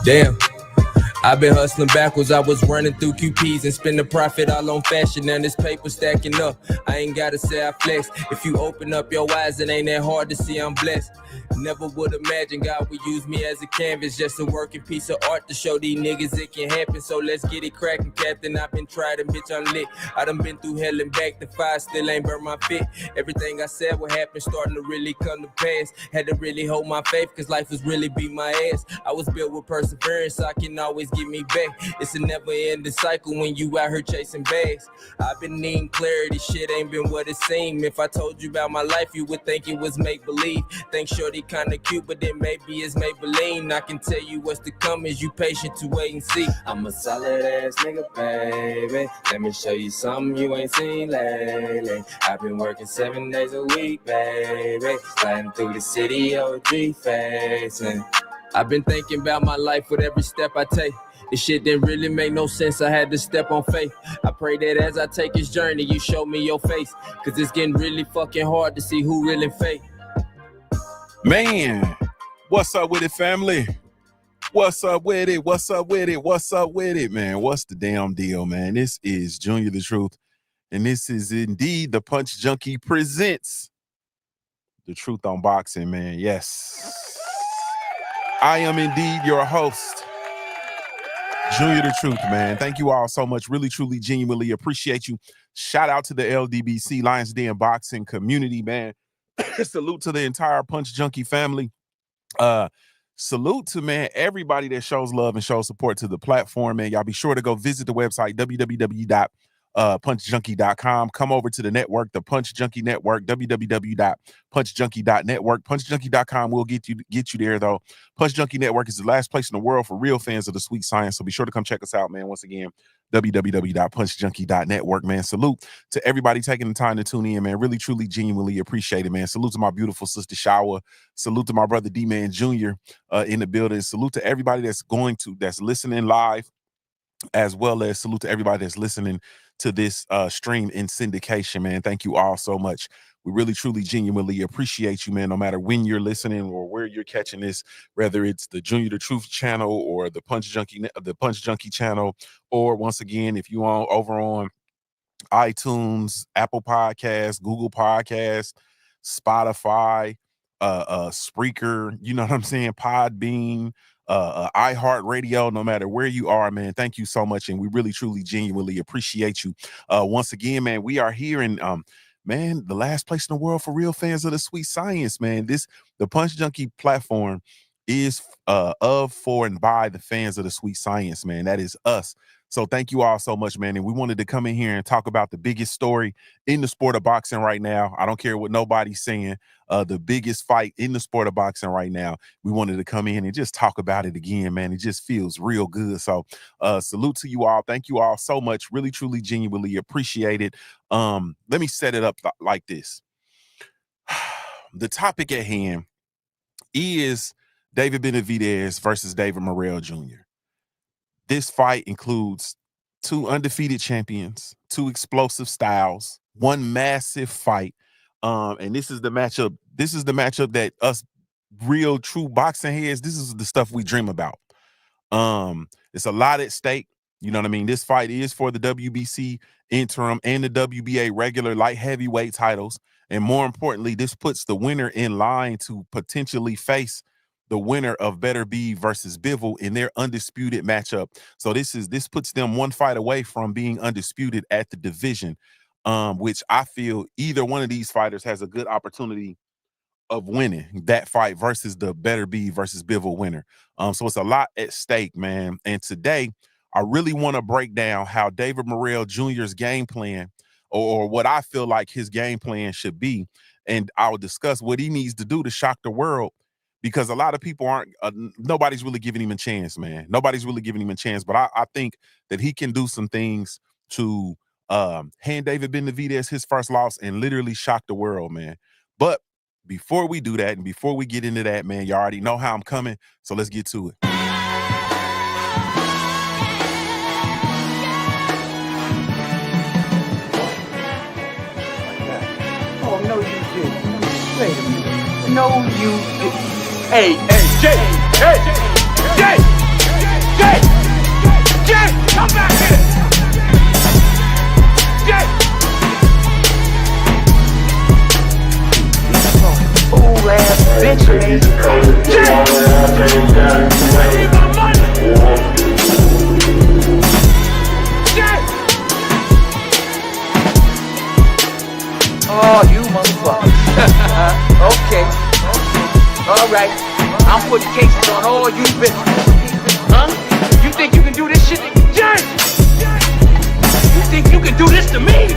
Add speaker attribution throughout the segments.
Speaker 1: Damn. I've been hustling backwards, I was running through QPs and spend the profit all on fashion, and this paper stacking up. I ain't gotta say I flex. If you open up your eyes, it ain't that hard to see I'm blessed. Never would imagine God would use me as a canvas, just a working piece of art to show these niggas it can happen. So let's get it cracking, Captain. I've been tried and bitch, I'm lit. I done been through hell and back, the fire still ain't burnt my fit. Everything I said would happen starting to really come to pass. Had to really hold my faith, cause life was really beat my ass. I was built with perseverance, so I can always get me back. It's a never ending cycle when you out here chasing bags. I've been needing clarity, shit ain't been what it seemed. If I told you about my life, you would think it was make-believe. Think shorty kinda cute, but then maybe it's Maybelline. I can tell you what's to come, is you patient to wait and see. I'm a solid ass nigga, baby. Let me show you something you ain't seen lately. I've been working 7 days a week, baby. Sliding through the city, OG facing. I've been thinking about my life with every step I take. This shit didn't really make no sense, I had to step on faith. I pray that as I take this journey, you show me your face. Cause it's getting really fucking hard to see who really fake.
Speaker 2: Man, what's up with it, family? What's up with it? What's up with it? What's up with it, man? What's the damn deal, man? This is Junior the Truth, and this is indeed the Punch Junkie presents The Truth on Boxing, man. Yes, I am indeed your host, Junior the Truth, man. Thank you all so much. Really, truly, genuinely appreciate you. Shout out to the LDBC Lions Den boxing community, man. Salute to the entire Punch Junkie family. Salute to, man, everybody that shows love and shows support to the platform, man. Y'all be sure to go visit the website, www.punchjunkie.com. Come over to the network, the Punch Junkie Network, www.punchjunkie.network. Punchjunkie.com will get you there, though. Punch Junkie Network is the last place in the world for real fans of the sweet science, so be sure to come check us out, man. Once again, www.punchjunkie.network, man. Salute to everybody taking the time to tune in, man. Really, truly, genuinely appreciate it, man. Salute to my beautiful sister, Shawa. Salute to my brother, D-Man Jr. In the building. Salute to everybody that's listening live, as well as salute to everybody that's listening to this stream in syndication, man. Thank you all so much. We really, truly, genuinely appreciate you, man, no matter when you're listening or where you're catching this, whether it's the Junior the Truth channel or the Punch Junkie channel, or once again, if you on over on iTunes, Apple Podcasts, Google Podcasts, Spotify, Spreaker, you know what I'm saying, Podbean, iHeartRadio, no matter where you are, man, thank you so much, and we really, truly, genuinely appreciate you. Once again, man, we are here in man, the last place in the world for real fans of the sweet science, man. The Punch Junkie platform is of, for, and by the fans of the sweet science, man. That is us. So thank you all so much, man. And we wanted to come in here and talk about the biggest story in the sport of boxing right now. I don't care what nobody's saying. The biggest fight in the sport of boxing right now. We wanted to come in and just talk about it again, man. It just feels real good. So salute to you all. Thank you all so much. Really, truly, genuinely appreciate it. Let me set it up like this. The topic at hand is David Benavidez versus David Morrell Jr. This fight includes two undefeated champions, two explosive styles, one massive fight. And this is the matchup. This is the matchup that us real true boxing heads, this is the stuff we dream about. It's a lot at stake. You know what I mean? This fight is for the WBC interim and the WBA regular light heavyweight titles. And more importantly, this puts the winner in line to potentially face the winner of Better Be versus Bivol in their undisputed matchup. So this puts them one fight away from being undisputed at the division, which I feel either one of these fighters has a good opportunity of winning that fight versus the Better Be versus Bivol winner. So it's a lot at stake, man. And today, I really want to break down how David Morrell Jr.'s game plan, or what I feel like his game plan should be. And I'll discuss what he needs to do to shock the world, because a lot of people nobody's really giving him a chance, man. Nobody's really giving him a chance. But I think that he can do some things to hand David Benavidez his first loss and literally shocked the world, man. But before we do that and before we get into that, man, you already know how I'm coming, so let's get to it.
Speaker 3: Oh, no, you didn't. Wait a minute. No, you didn't. Hey, Jay! Come back here! Jay! Fool ass bitch, man. Jay! I need my money! Jay! Oh, you motherfucker. Okay. All right. I'm putting cases on all you bitches. Huh? You think you can do this shit? Jay! You think you can do this to me?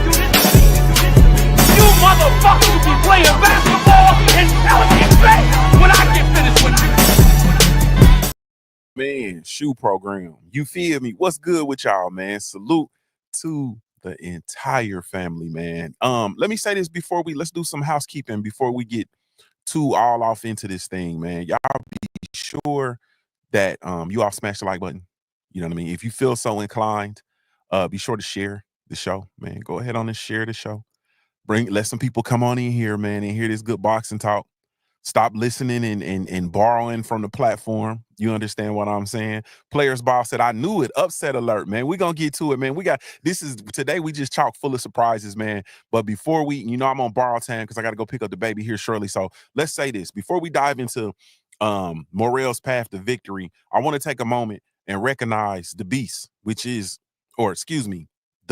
Speaker 3: You motherfuckers will be playing basketball in Pelican Bay when I get finished with you.
Speaker 2: Man, shoe program. You feel me? What's good with y'all, man? Salute to the entire family, man. Let me say this before let's do some housekeeping before we get too all off into this thing, man. Y'all be sure that you all smash the like button. You know what I mean? If you feel so inclined, be sure to share the show, man. Go ahead on and share the show. Let some people come on in here, man, and hear this good boxing talk. Stop listening and borrowing from the platform. You understand what I'm saying? Players Ball said, I knew it. Upset alert, man. We're going to get to it, man. Today we just chock full of surprises, man. But before I'm on borrow time because I got to go pick up the baby here shortly. So let's say this. Before we dive into Morrell's path to victory, I want to take a moment and recognize the beast, the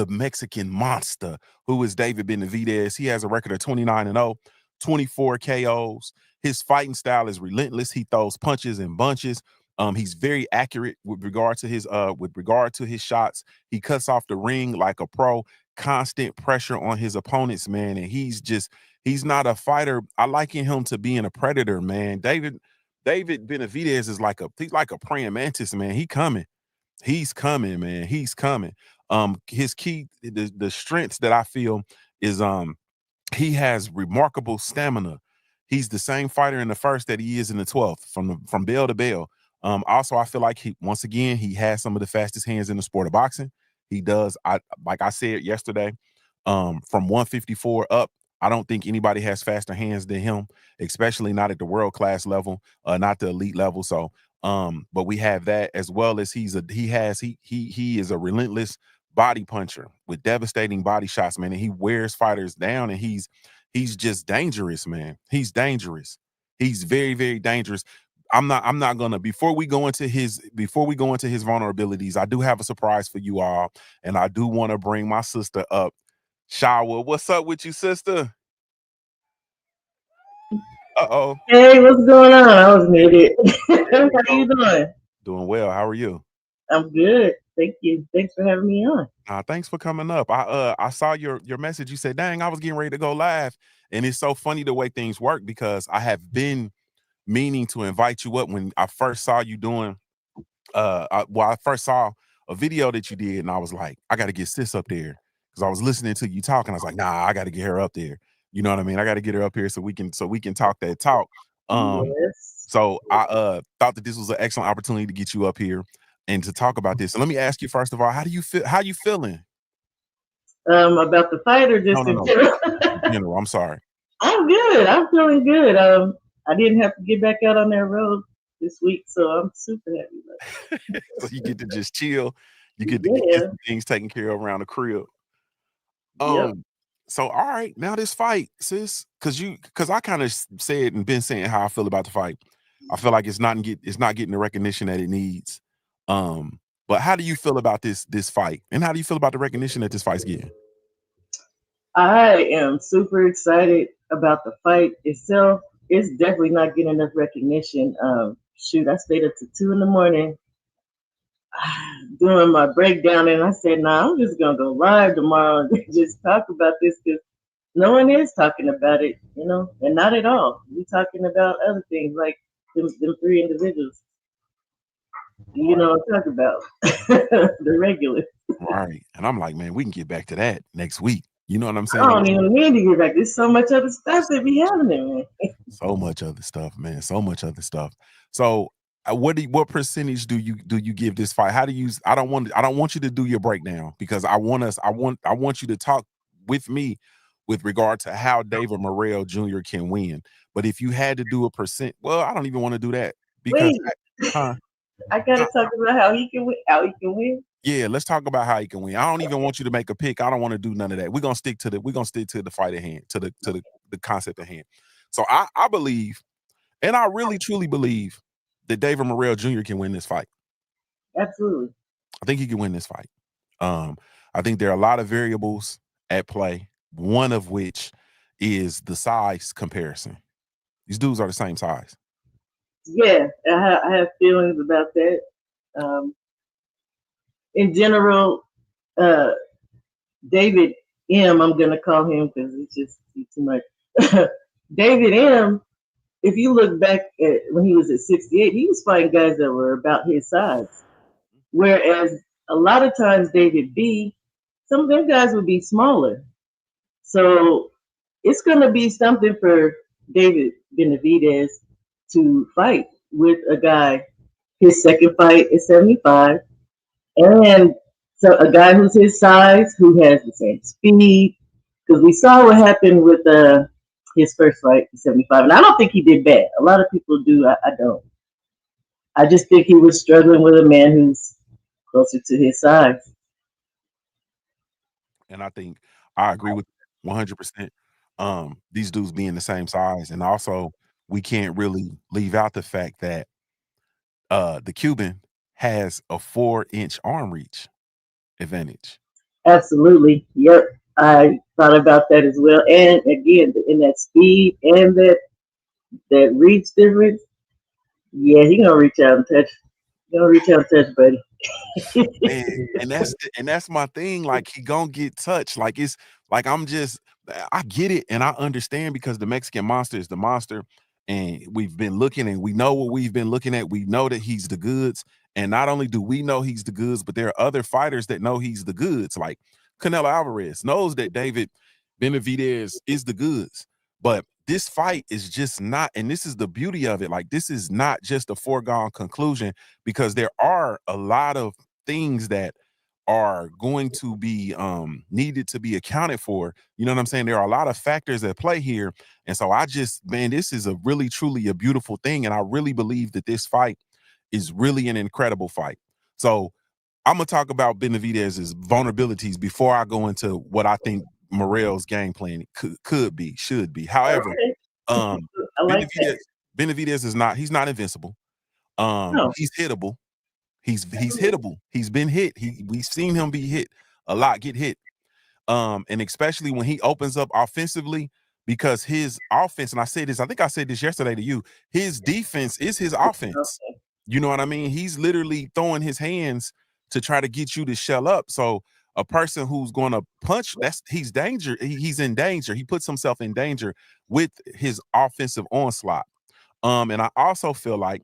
Speaker 2: Mexican monster, who is David Benavidez. He has a record of 29-0, 24 KOs. His fighting style is relentless. He throws punches and bunches. He's very accurate with regard to his shots. He cuts off the ring like a pro. Constant pressure on his opponents, man. And he's not a fighter. I liken him to being a predator, man. David Benavidez is like a praying mantis, man. He's coming, man. He's coming. His key, the strengths that I feel is he has remarkable stamina. He's the same fighter in the first that he is in the 12th, from bell to bell. Also, I feel like he has some of the fastest hands in the sport of boxing. He does. Like I said yesterday, from 154 up, I don't think anybody has faster hands than him, especially not at the world class level, not the elite level. So, but we have that, as well as he is a relentless body puncher with devastating body shots, man. And he wears fighters down, and he's just dangerous, man. He's dangerous. He's very, very dangerous. I'm not gonna, before we go into his vulnerabilities, I do have a surprise for you all, and I do want to bring my sister up. Shower, what's up with you, sister? Uh-oh.
Speaker 4: Hey, what's going on? I was muted. How you doing?
Speaker 2: Doing well. How are you?
Speaker 4: I'm good. Thank you. Thanks for having me on.
Speaker 2: Thanks for coming up. I saw your message. You said, dang, I was getting ready to go live. And it's so funny the way things work, because I have been meaning to invite you up. When I first saw you doing I first saw a video that you did, and I was like, I got to get sis up there, because I was listening to you talk, and I was like, nah, I got to get her up there. You know what I mean? I got to get her up here so we can talk that talk.
Speaker 4: Yes.
Speaker 2: So I thought that this was an excellent opportunity to get you up here and to talk about this. So let me ask you, first of all, how do you feel? How you feeling?
Speaker 4: About the fight, or just in general?
Speaker 2: In general, I'm sorry.
Speaker 4: I'm good. I'm feeling good. I didn't have to get back out on that road this week, so I'm super happy.
Speaker 2: So you get to just chill. You get to get some things taken care of around the crib.
Speaker 4: Yep.
Speaker 2: So all right, now this fight, sis, because I kind of said and been saying how I feel about the fight. I feel like it's not getting the recognition that it needs. But how do you feel about this fight, and how do you feel about the recognition that this fight's getting?
Speaker 4: I am super excited about the fight itself. It's definitely not getting enough recognition. Shoot, I stayed up to 2 a.m. doing my breakdown, and I said, nah, I'm just gonna go live tomorrow and just talk about this, because no one is talking about it, and not at all. We're talking about other things, like them 3 individuals. You know what I'm talking about. The regular.
Speaker 2: Right. And I'm like, man, we can get back to that next week. You know what I'm
Speaker 4: I
Speaker 2: saying?
Speaker 4: don't even mean to get back. There's so much other stuff that be happening, man.
Speaker 2: So much other stuff, man. So much other stuff. So what percentage do you give this fight? How do you I don't want you to do your breakdown because I want you to talk with me with regard to how David Morrell Jr. can win. But if you had to do a percent, well, I don't even want to do that because
Speaker 4: Wait,
Speaker 2: huh?
Speaker 4: I gotta talk about how he can win. How he can win.
Speaker 2: Yeah, let's talk about how he can win. I don't even want you to make a pick. I don't want to do none of that. We're gonna stick to the fight at hand, to the concept at hand. So I believe, and I really truly believe that David Morrell Jr. can win this fight.
Speaker 4: Absolutely.
Speaker 2: I think he can win this fight. I think there are a lot of variables at play, one of which is the size comparison. These dudes are the same size.
Speaker 4: Yeah, I have feelings about that. In general, David M, I'm gonna call him because it's just too much. David M, if you look back at when he was at 68, he was fighting guys that were about his size. Whereas a lot of times David B, some of them guys would be smaller. So it's gonna be something for David Benavidez to fight with a guy. His second fight is 75. And so a guy who's his size, who has the same speed, because we saw what happened with his first fight, 75. And I don't think he did bad. A lot of people do. I don't. I just think he was struggling with a man who's closer to his size.
Speaker 2: And I think I agree with 100%. These dudes being the same size, and also we can't really leave out the fact that the Cuban has a 4-inch arm reach advantage.
Speaker 4: Absolutely. Yep. I thought about that as well. And again, in that speed and that reach difference, yeah, he gonna reach out and touch. He gonna reach out and touch, buddy.
Speaker 2: And that's my thing. Like he gonna get touched. Like it's like I get it and I understand because the Mexican monster is the monster, and we've been looking and we know what we've been looking at. We know that he's the goods, and not only do we know he's the goods, but there are other fighters that know he's the goods. Like Canelo Alvarez knows that David Benavidez is the goods, but this fight is just not, and this is the beauty of it. Like this is not just a foregone conclusion because there are a lot of things that are going to be needed to be accounted for. You know what I'm saying? There are a lot of factors at play here. And so man, this is a really, truly a beautiful thing. And I really believe that this fight is really an incredible fight. So I'm going to talk about Benavidez's vulnerabilities before I go into what I think Morrell's game plan should be. However,
Speaker 4: I like that.
Speaker 2: Benavidez he's not invincible.
Speaker 4: No.
Speaker 2: He's hittable. He's hittable. He's been hit. We've seen him be hit a lot, get hit. And especially when he opens up offensively, because his offense, and I think I said this yesterday to you, his defense is his offense. You know what I mean? He's literally throwing his hands to try to get you to shell up. So a person who's going to punch, he's in danger. He puts himself in danger with his offensive onslaught. And I also feel like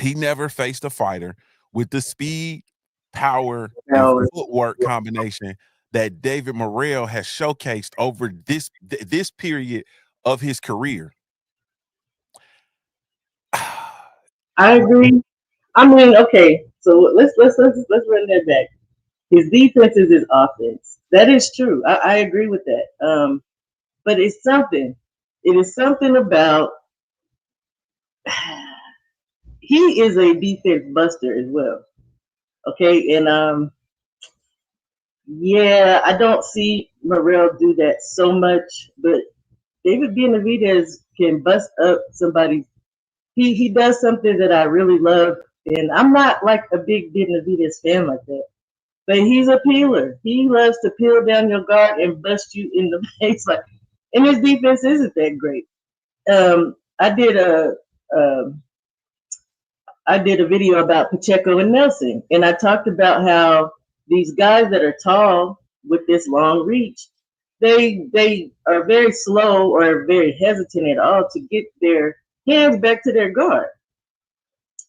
Speaker 2: he never faced a fighter with the speed, power, and footwork combination that David Morrell has showcased over this period of his career.
Speaker 4: I agree. I mean, okay, so let's run that back. His defense is his offense. That is true. I agree with that. But it's something. It is something about he is a defense buster as well. Okay, and yeah, I don't see Morrell do that so much, but David Benavidez can bust up somebody's. He does something that I really love, and I'm not like a big Benavidez fan like that, but he's a peeler. He loves to peel down your guard and bust you in the face. Like, and his defense isn't that great. I did a video about Pacheco and Nelson, and I talked about how these guys that are tall with this long reach, they are very slow or very hesitant at all to get their hands back to their guard.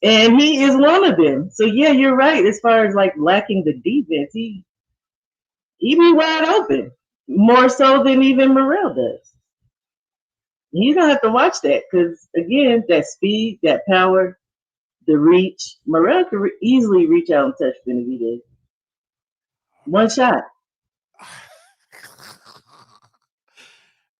Speaker 4: And he is one of them. So yeah, you're right. As far as like lacking the defense, he be wide open more so than even Morrell does. You don't have to watch that because again, that speed, that power, the reach. Morrell could easily reach out and touch Benavidez. One shot.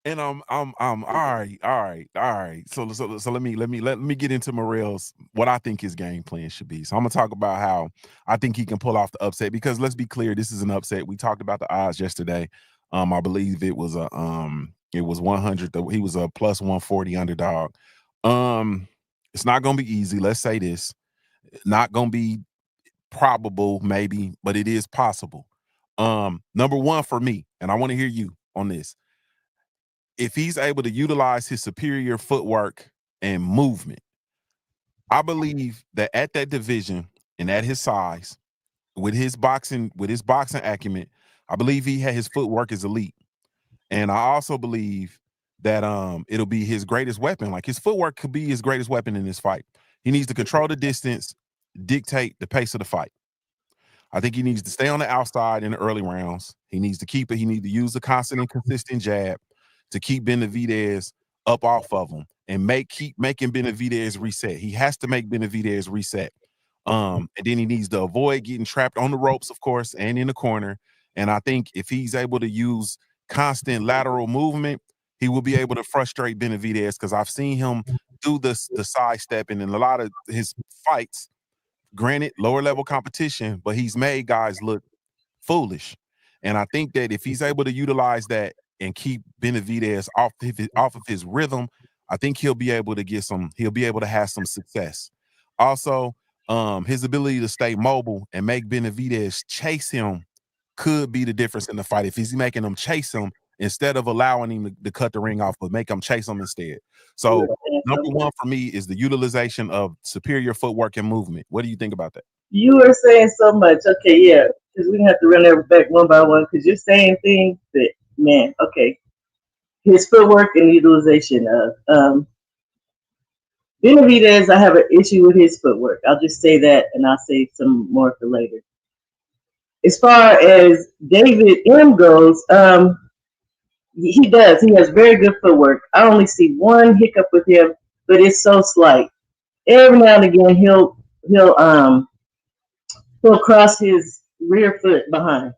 Speaker 2: And all right. So let me get into Morrell's what I think his game plan should be. So I'm gonna talk about how I think he can pull off the upset, because let's be clear, this is an upset. We talked about the odds yesterday. I believe it was 100. He was a plus 140 underdog. It's not gonna be easy. Let's say this. Not gonna be probable, maybe, but it is possible. Number one for me, and I want to hear you on this. If he's able to utilize his superior footwork and movement, I believe that at that division and at his size, with his boxing acumen, I believe his footwork is elite. And I also believe that it'll be his greatest weapon. Like, his footwork could be his greatest weapon in this fight. He needs to control the distance, dictate the pace of the fight. I think he needs to stay on the outside in the early rounds. He needs to keep it. He needs to use the constant and consistent jab to keep Benavidez up off of him and keep making Benavidez reset. He has to make Benavidez reset. And then he needs to avoid getting trapped on the ropes, of course, and in the corner. And I think if he's able to use constant lateral movement, he will be able to frustrate Benavidez, because I've seen him do the sidestepping in a lot of his fights. Granted, lower level competition, but he's made guys look foolish. And I think that if he's able to utilize that and keep Benavidez off of his rhythm, I think he'll be able to have some success. Also, his ability to stay mobile and make Benavidez chase him could be the difference in the fight. If he's making him chase him instead of allowing him to cut the ring off, but make him chase him instead. So number one for me is the utilization of superior footwork and movement. What do you think about that?
Speaker 4: You are saying so much. Okay, yeah, because we have to run that back one by one, because you're saying things that, man, okay. His footwork and utilization of Benavidez, I have an issue with his footwork. I'll just say that, and I'll say some more for later. As far as David M goes, he does. He has very good footwork. I only see one hiccup with him, but it's so slight. Every now and again, he'll cross his rear foot behind,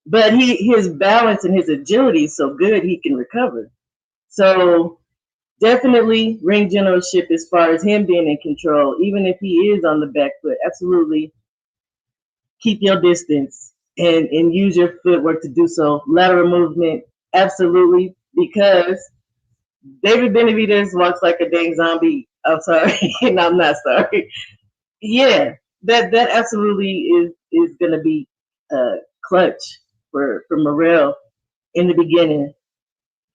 Speaker 4: but his balance and his agility is so good he can recover. So definitely ring generalship as far as him being in control, even if he is on the back foot. Absolutely, keep your distance and use your footwork to do so. Lateral movement. Absolutely, because David Benavidez walks like a dang zombie. I'm sorry, and I'm not sorry. Yeah, that absolutely is going to be clutch for Morrell in the beginning.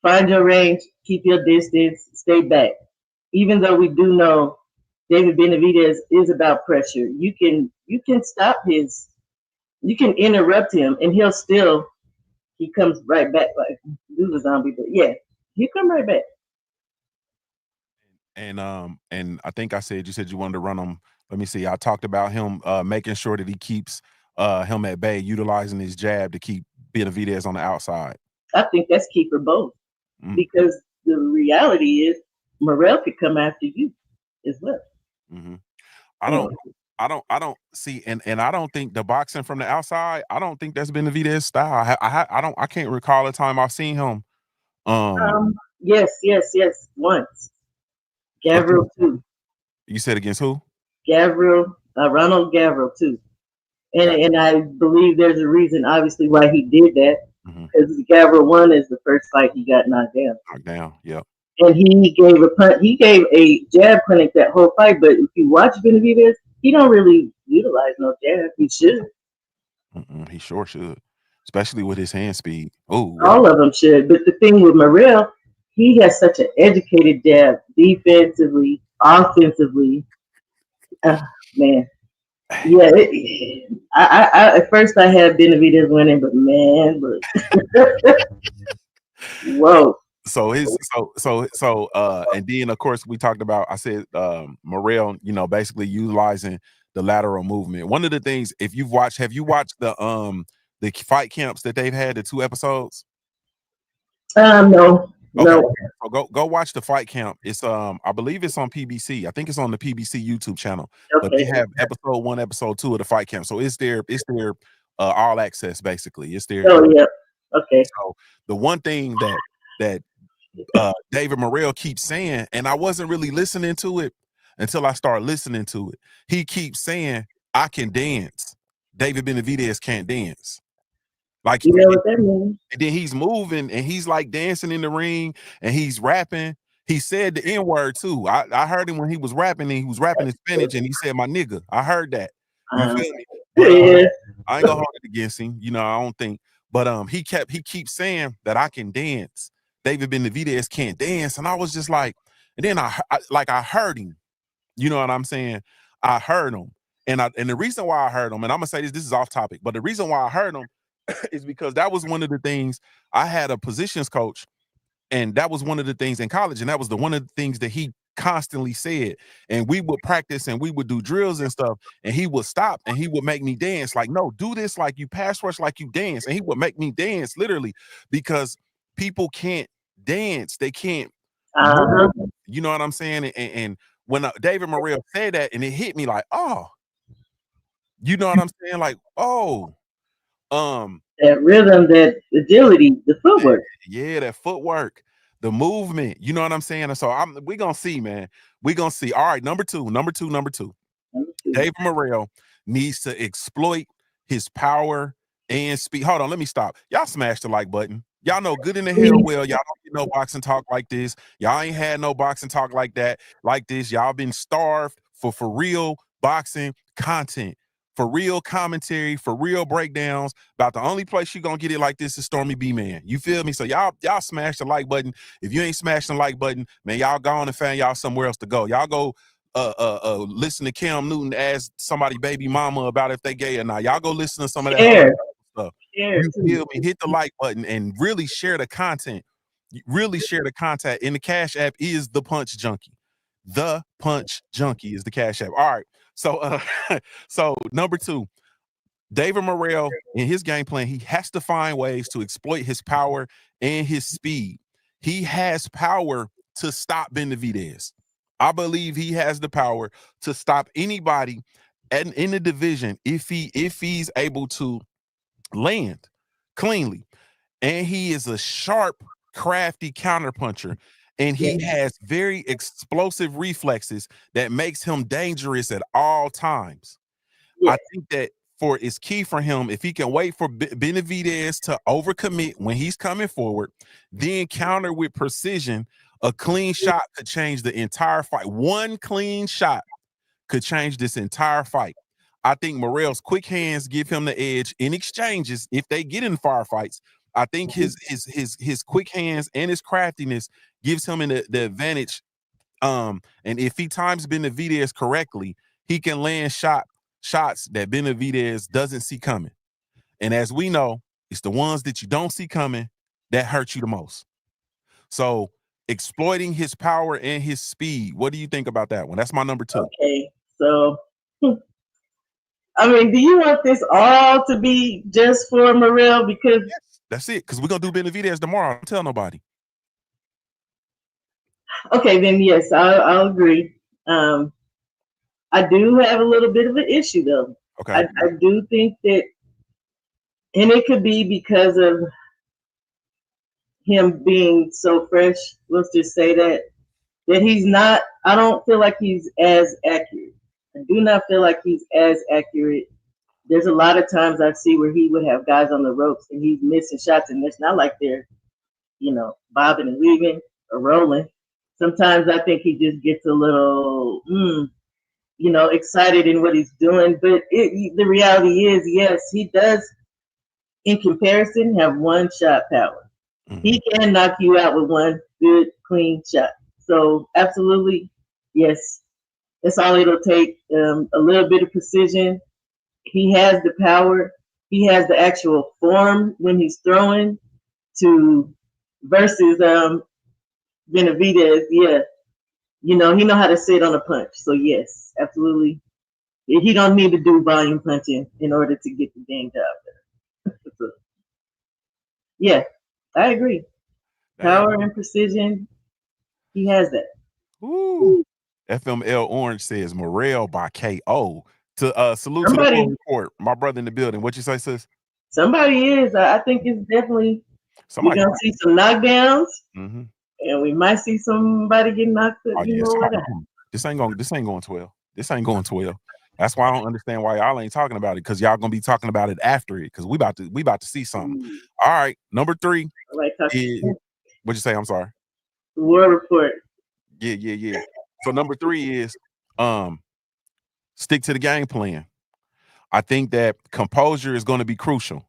Speaker 4: Find your range, keep your distance, stay back. Even though we do know David Benavidez is about pressure, you can stop you can interrupt him, and he comes right back like do the zombie. But yeah, he come right back.
Speaker 2: And I think you said you wanted to run him. Let me see. I talked about him making sure that he keeps him at bay, utilizing his jab to keep Benavidez on the outside.
Speaker 4: I think that's key for both, because the reality is Morrell could come after you as well.
Speaker 2: Mm-hmm. I don't see, and I don't think the boxing from the outside, I don't think that's Benavidez style. I can't recall a time I've seen him.
Speaker 4: Yes, once. Gavril too.
Speaker 2: You said against who?
Speaker 4: Gavril, Ronald Gavril too. And I believe there's a reason, obviously, why he did that. Because Gavril won is the first fight he got knocked down.
Speaker 2: Yep.
Speaker 4: And he gave a jab clinic that whole fight. But if you watch Benavidez, he don't really utilize no jab. He should.
Speaker 2: He sure should, especially with his hand speed. Oh,
Speaker 4: all of them should. But the thing with Morrell, he has such an educated jab, defensively, offensively. Man, yeah. I at first I had Benavidez winning, but man, look, whoa.
Speaker 2: So and then of course we talked about, I said Morrell, you know, basically utilizing the lateral movement. One of the things, if you've watched, have you watched the fight camps that they've had, the 2 episodes?
Speaker 4: No.
Speaker 2: Okay.
Speaker 4: No.
Speaker 2: So go watch the fight camp. It's I believe it's on PBC. I think it's on the PBC YouTube channel. But they
Speaker 4: Okay.
Speaker 2: have episode 1, episode 2 of the fight camp. So it's their all access, basically. It's their
Speaker 4: Oh yeah. Okay.
Speaker 2: So the one thing that David Morrell keeps saying, and I wasn't really listening to it until I started listening to it. He keeps saying, I can dance. David Benavidez can't dance. Like,
Speaker 4: You know what that means?
Speaker 2: and then he's moving and he's like dancing in the ring and he's rapping. He said the N-word too. I heard him when he was rapping, and he was rapping in Spanish, and he said my nigga. I heard that. You feel me? But
Speaker 4: Yeah.
Speaker 2: I ain't gonna hold it against him. You know, I don't think. But he keeps saying that I can dance. David Benavidez can't dance. And I was just like, and then I heard him. You know what I'm saying? I heard him. And the reason why I heard him, and I'm gonna say this is off topic, but the reason why I heard him is because that was one of the things. I had a positions coach, and that was one of the things in college, and that was one of the things that he constantly said. And we would practice and we would do drills and stuff, and he would stop and he would make me dance. Like, no, do this like you pass rush, like you dance. And he would make me dance literally, because people can't dance. They can't move. You know what I'm saying? And when David Morrell said that, and it hit me like, oh, you know what I'm saying? Like, oh,
Speaker 4: that rhythm, that agility, the footwork.
Speaker 2: Yeah, that footwork, the movement. You know what I'm saying? And so we gonna see, man. We gonna see. All right, number two. David Morrell needs to exploit his power and speed. Hold on, let me stop. Y'all smash the like button. Y'all know good in the hell well, y'all don't get no boxing talk like this. Y'all ain't had no boxing talk like that, like this. Y'all been starved for real boxing content, for real commentary, for real breakdowns. About the only place you gonna get it like this is Stormy B Man. You feel me? So y'all smash the like button. If you ain't smashing the like button, man, y'all go on and find y'all somewhere else to go. Y'all go listen to Cam Newton ask somebody baby mama about if they gay or not. Y'all go listen to some of that stuff. You feel me? Hit the like button and really share the content. Really share the content. And the Cash App is The Punch Junkie. The Punch Junkie is the Cash App. All right. So so number 2, David Morrell, in his game plan, he has to find ways to exploit his power and his speed. He has power to stop Benavidez. I believe he has the power to stop anybody in the division if he's able to land cleanly. And he is a sharp, crafty counterpuncher, and he has very explosive reflexes that makes him dangerous at all times. I think that it's key for him if he can wait for Benavidez to overcommit when he's coming forward, then counter with precision. A clean shot could change the entire fight. One clean shot could change this entire fight. I think Morrell's quick hands give him the edge in exchanges if they get in firefights. I think his quick hands and his craftiness gives him the advantage. And if he times Benavidez correctly, he can land shots that Benavidez doesn't see coming. And as we know, it's the ones that you don't see coming that hurt you the most. So exploiting his power and his speed. What do you think about that one? That's my number 2.
Speaker 4: Okay, so I mean, do you want this all to be just for Morrell? Because
Speaker 2: that's it. Because we're gonna do Benavidez tomorrow. Don't tell nobody.
Speaker 4: Okay, then yes, I'll agree. I do have a little bit of an issue though.
Speaker 2: Okay.
Speaker 4: I do think that, and it could be because of him being so fresh. Let's just say that he's not. I don't feel like he's as accurate. I do not feel like he's as accurate. There's a lot of times I see where he would have guys on the ropes and he's missing shots, and it's not like they're, bobbing and weaving or rolling. Sometimes I think he just gets a little, excited in what he's doing. But the reality is, yes, he does, in comparison, have one shot power. Mm-hmm. He can knock you out with one good, clean shot. So absolutely, yes, that's all it'll take. A little bit of precision. He has the power. He has the actual form when he's throwing to versus Benavidez, yeah. He know how to sit on a punch. So yes, absolutely. He don't need to do volume punching in order to get the game job done. So, yeah, I agree.
Speaker 2: Damn.
Speaker 4: Power and precision, he has that.
Speaker 2: Ooh. FML Orange says Morrell by KO. To salute to the
Speaker 4: Somebody,
Speaker 2: full report. My brother in the building. What you say, sis?
Speaker 4: somebody is. I think it's definitely we're
Speaker 2: Somebody.
Speaker 4: gonna see some knockdowns,
Speaker 2: Mm-hmm.
Speaker 4: and we might see somebody get knocked
Speaker 2: Oh yeah,
Speaker 4: what
Speaker 2: somebody. This ain't going 12. This ain't going 12. That's why I don't understand why y'all ain't talking about it, because y'all gonna be talking about it after it, because we about to see something. All right, number 3
Speaker 4: like
Speaker 2: is what'd you say? I'm sorry.
Speaker 4: War Report.
Speaker 2: Yeah. So number 3 is stick to the game plan. I think that composure is going to be crucial.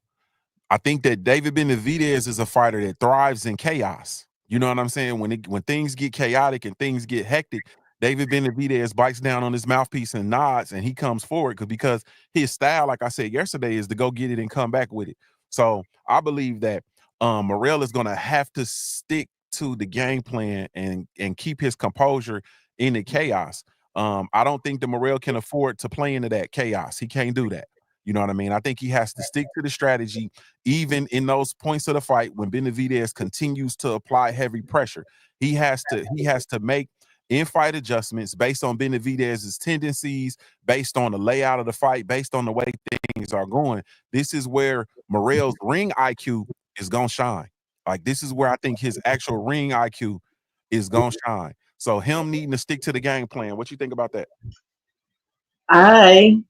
Speaker 2: I think that David Benavidez is a fighter that thrives in chaos. You know what I'm saying? When things get chaotic and things get hectic, David Benavidez bites down on his mouthpiece and nods, and he comes forward because his style, like I said yesterday, is to go get it and come back with it. So I believe that Morrell is going to have to stick to the game plan and keep his composure in the chaos. I don't think that Morrell can afford to play into that chaos. He can't do that. You know what I mean? I think he has to stick to the strategy, even in those points of the fight when Benavidez continues to apply heavy pressure. He has to make in-fight adjustments based on Benavidez's tendencies, based on the layout of the fight, based on the way things are going. This is where Morrell's ring IQ is gonna shine. Like, this is where I think his actual ring IQ is gonna shine. So him needing to stick to the game plan. What you think about that?
Speaker 4: I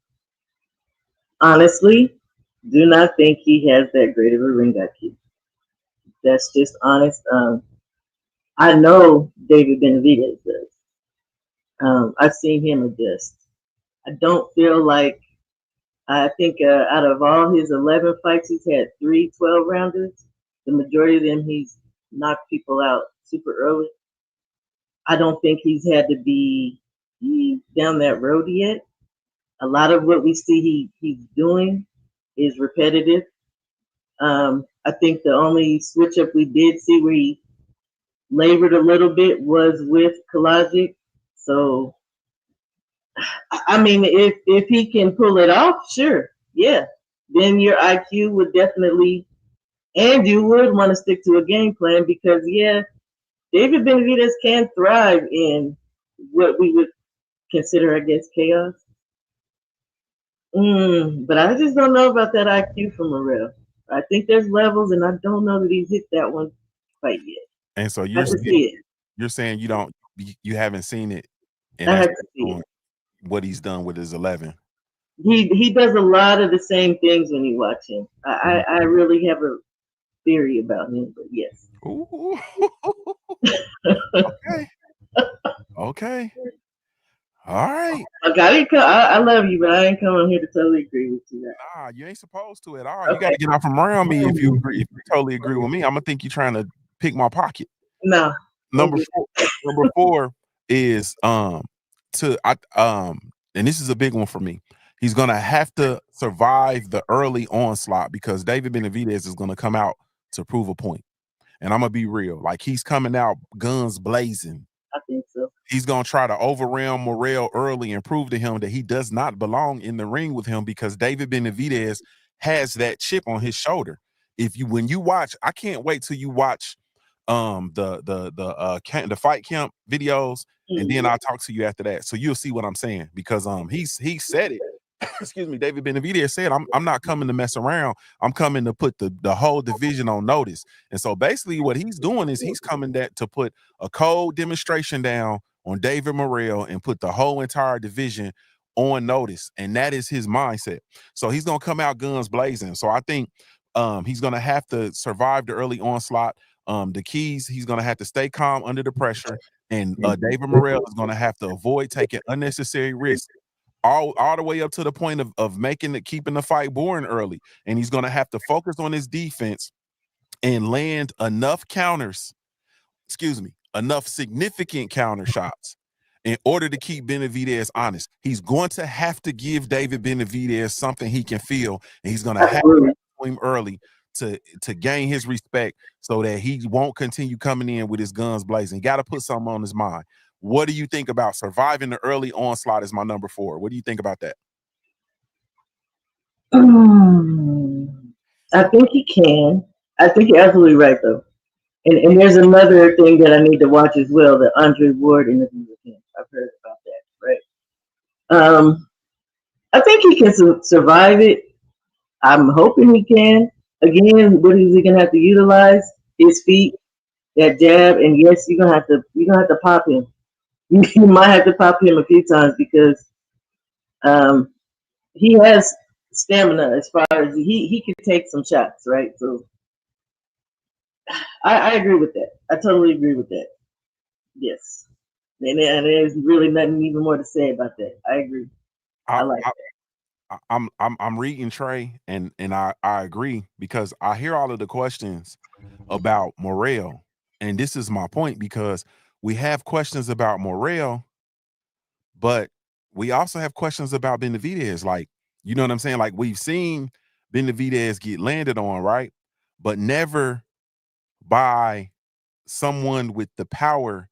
Speaker 4: honestly do not think he has that great of a ring IQ. That's just honest. I know David Benavidez does. I've seen him adjust. I don't feel like, I think out of all his 11 fights, he's had 3 12-rounders. The majority of them, he's knocked people out super early. I don't think he's had to be down that road yet. A lot of what we see he's doing is repetitive. I think the only switch up we did see where he labored a little bit was with Kalajic. So, I mean, if he can pull it off, sure, yeah, then your IQ would definitely, and you would want to stick to a game plan because, yeah, David Benavidez can thrive in what we would consider, I guess, chaos. But I just don't know about that IQ from Morrell. I think there's levels, and I don't know that he's hit that one quite yet.
Speaker 2: And so
Speaker 4: I have to see it.
Speaker 2: you're saying you haven't seen it, and
Speaker 4: I
Speaker 2: that's
Speaker 4: have to see it.
Speaker 2: what he's done with his 11.
Speaker 4: He does a lot of the same things when you watch him. I really have a theory about him, but yes.
Speaker 2: Ooh. Okay. All right.
Speaker 4: Look, I love you, but I ain't coming here to totally agree with you.
Speaker 2: Nah, you ain't supposed to at all. Okay. You got to get out from around me if you agree. If you totally agree with me, I'm gonna think you're trying to pick my pocket.
Speaker 4: No.
Speaker 2: Number 4 is and this is a big one for me. He's gonna have to survive the early onslaught because David Benavidez is gonna come out to prove a point. And I'm gonna be real, like, he's coming out guns blazing.
Speaker 4: I think so.
Speaker 2: He's gonna try to overwhelm Morrell early and prove to him that he does not belong in the ring with him because David Benavidez has that chip on his shoulder. When you watch, I can't wait till you watch the fight camp videos, and then I'll talk to you after that, so you'll see what I'm saying, because he said it. Excuse me, David Benavidez said, I'm not coming to mess around. I'm coming to put the whole division on notice. And so basically what he's doing is he's coming to put a cold demonstration down on David Morrell and put the whole entire division on notice. And that is his mindset. So he's going to come out guns blazing. So I think he's going to have to survive the early onslaught. The keys, he's going to have to stay calm under the pressure. And David Morrell is going to have to avoid taking unnecessary risks all the way up to the point of keeping the fight boring early. And he's going to have to focus on his defense and land enough enough significant counter shots in order to keep Benavidez honest. He's going to have to give David Benavidez something he can feel, and he's going to have to him early to gain his respect so that he won't continue coming in with his guns blazing. Got to put something on his mind. What do you think about surviving the early onslaught is my number 4? What do you think about that?
Speaker 4: I think he can. I think you're absolutely right, though. And there's another thing that I need to watch as well, the Andre Ward interview with him. I've heard about that, right? I think he can survive it. I'm hoping he can. Again, what is he gonna have to utilize? His feet, that jab, and yes, you're gonna have to pop him. You might have to pop him a few times because he has stamina as far as he can take some shots, right? So I agree with that. I totally agree with that. Yes. And there's really nothing even more to say about that. I agree. I like that.
Speaker 2: I'm reading Trey and I agree because I hear all of the questions about Morrell, and this is my point because we have questions about Morrell, but we also have questions about Benavidez. Like, you know what I'm saying? Like, we've seen Benavidez get landed on, right? But never by someone with the power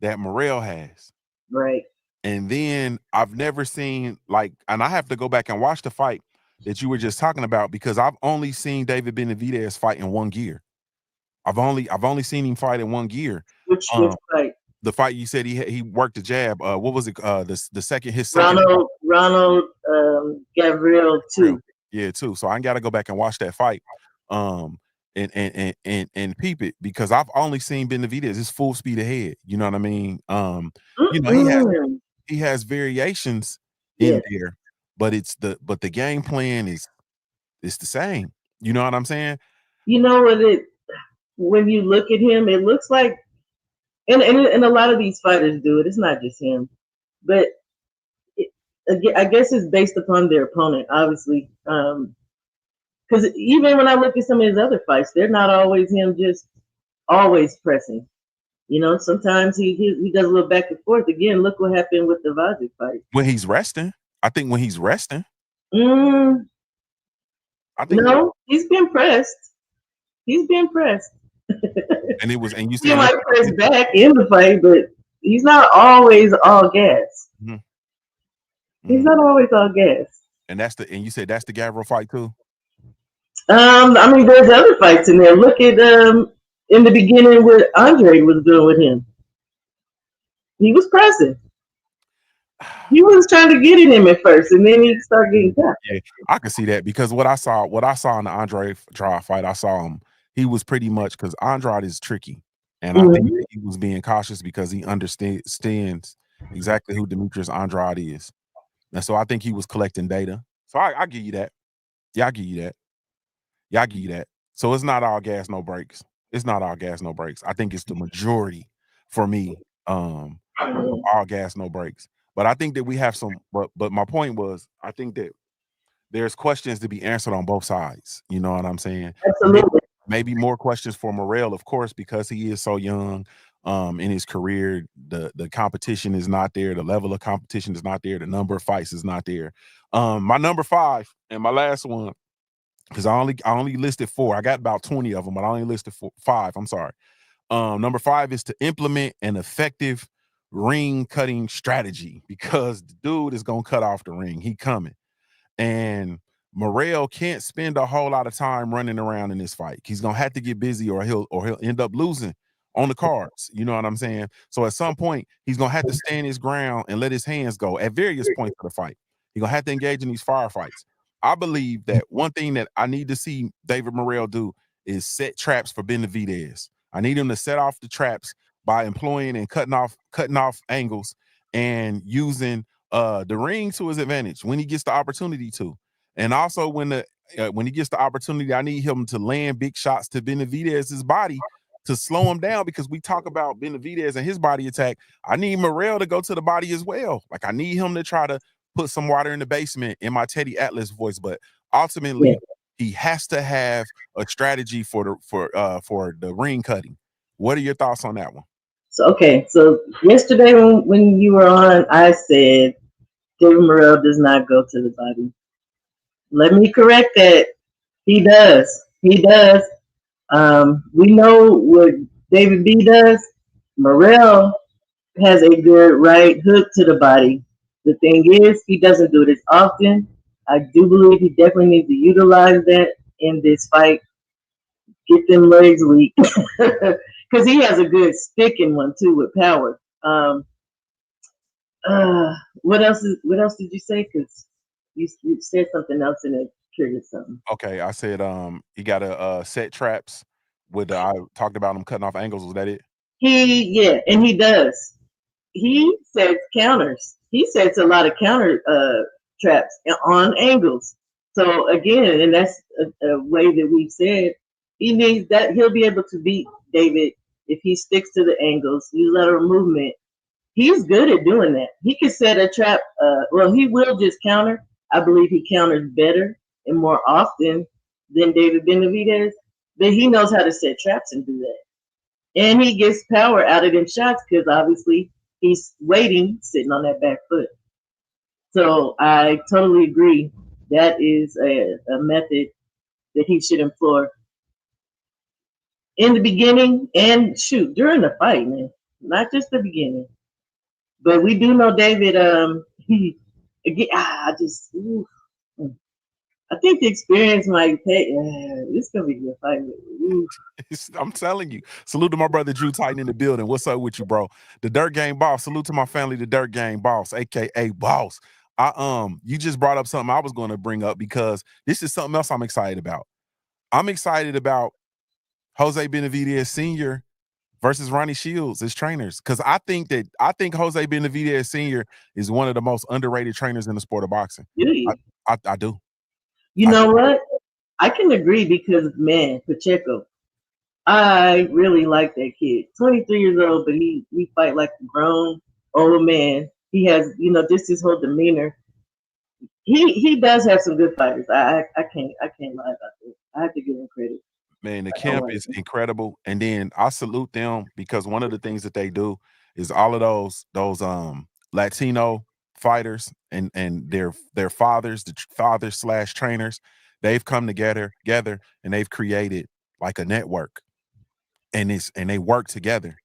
Speaker 2: that Morrell has.
Speaker 4: Right.
Speaker 2: And then I've never seen, like, and I have to go back and watch the fight that you were just talking about because I've only seen David Benavidez fight in one gear. I've only seen him fight in one gear.
Speaker 4: Which fight?
Speaker 2: The fight you said he worked the jab. What was it? The second his second
Speaker 4: Ronald Gabriel 2.
Speaker 2: Yeah, 2. So I got to go back and watch that fight. And peep it because I've only seen Benavidez his full speed ahead. You know what I mean? You know, he has variations in there, but the game plan is the same. You know what I'm saying?
Speaker 4: You know what when you look at him, it looks like and a lot of these fighters do it. It's not just him, but I guess it's based upon their opponent, obviously. Because even when I look at some of his other fights, they're not always him just always pressing. You know, sometimes he does a little back and forth. Again, look what happened with the Vajic fight.
Speaker 2: When he's resting, I think when he's resting.
Speaker 4: I think he's been pressed. He's been pressed.
Speaker 2: And it was, and you
Speaker 4: he might press back in the fight, but he's not always all gas.
Speaker 2: Mm-hmm.
Speaker 4: He's not always all gas.
Speaker 2: And you said that's the Gabriel fight too?
Speaker 4: I mean, there's other fights in there. Look at in the beginning what Andre was doing with him. He was pressing. He was trying to get at him at first, and then he started getting cut.
Speaker 2: Yeah, I can see that because what I saw in the Andre fight, I saw him. He was pretty much because Andrade is tricky, and I think he was being cautious because he understands exactly who Demetrius Andrade is, and so I think he was collecting data. So I give you that. Yeah, I give you that. Yeah, I give you that. So it's not all gas, no brakes. It's not all gas, no brakes. I think it's the majority for me. All gas, no brakes. But I think that we have some. But my point was, I think that there's questions to be answered on both sides. You know what I'm saying?
Speaker 4: Absolutely.
Speaker 2: Maybe more questions for Morrell, of course, because he is so young in his career. The competition is not there. The level of competition is not there. The number of fights is not there. My number 5 and my last one, because I only listed 4. I got about 20 of them, but I only listed 5. I'm sorry. Number 5 is to implement an effective ring cutting strategy because the dude is gonna cut off the ring. He coming, and Morrell can't spend a whole lot of time running around in this fight. He's gonna have to get busy, or he'll end up losing on the cards. You know what I'm saying? So at some point, he's gonna have to stand his ground and let his hands go at various points of the fight. He's gonna have to engage in these firefights. I believe that one thing that I need to see David Morrell do is set traps for Benavidez. I need him to set off the traps by employing and cutting off angles and using the ring to his advantage when he gets the opportunity to. And also when he gets the opportunity, I need him to land big shots to Benavidez's body to slow him down, because we talk about Benavidez and his body attack. I need Morrell to go to the body as well. Like, I need him to try to put some water in the basement, in my Teddy Atlas voice, but ultimately he has to have a strategy for the ring cutting. What are your thoughts on that one?
Speaker 4: So yesterday when you were on, I said David Morrell does not go to the body. Let me correct that. He does. He does. We know what David B does. Morrell has a good right hook to the body. The thing is, he doesn't do it as often. I do believe he definitely needs to utilize that in this fight. Get them legs weak because he has a good sticking one too with power. What else is? What else did you say? Because you said something else and it triggered something.
Speaker 2: Okay, I said he got a set traps with I talked about him cutting off angles. Was that it?
Speaker 4: And he does. He sets counters. He sets a lot of counter traps on angles. So again, and that's a way that we've said he needs that he'll be able to beat David if he sticks to the angles, use lateral movement. He's good at doing that. He can set a trap. Well, he will just counter. I believe he counters better and more often than David Benavidez, but he knows how to set traps and do that. And he gets power out of them shots because obviously he's waiting, sitting on that back foot. So I totally agree. That is a method that he should employ in the beginning and shoot during the fight, man. Not just the beginning. But we do know David. Again, I just. Ooh, I think the experience might pay. This gonna be a good fight. Ooh.
Speaker 2: I'm telling you. Salute to my brother Drew Titan in the building. What's up with you, bro? The Dirt Game Boss. Salute to my family, the Dirt Game Boss, aka Boss. You just brought up something I was going to bring up because this is something else I'm excited about. I'm excited about Jose Benavidez Sr. versus Ronnie Shields as trainers because I think Jose Benavidez Sr. is one of the most underrated trainers in the sport of boxing. I do.
Speaker 4: You know what? I can agree because, man, Pacheco, I really like that kid. 23 years old, but he fight like a grown old man. He has, just his whole demeanor. He does have some good fighters. I can't lie about that. I have to give him credit.
Speaker 2: Man, the camp is incredible, and then I salute them because one of the things that they do is all of those Latino fighters and their fathers, the fathers / trainers, they've come together and they've created like a network, and they work together,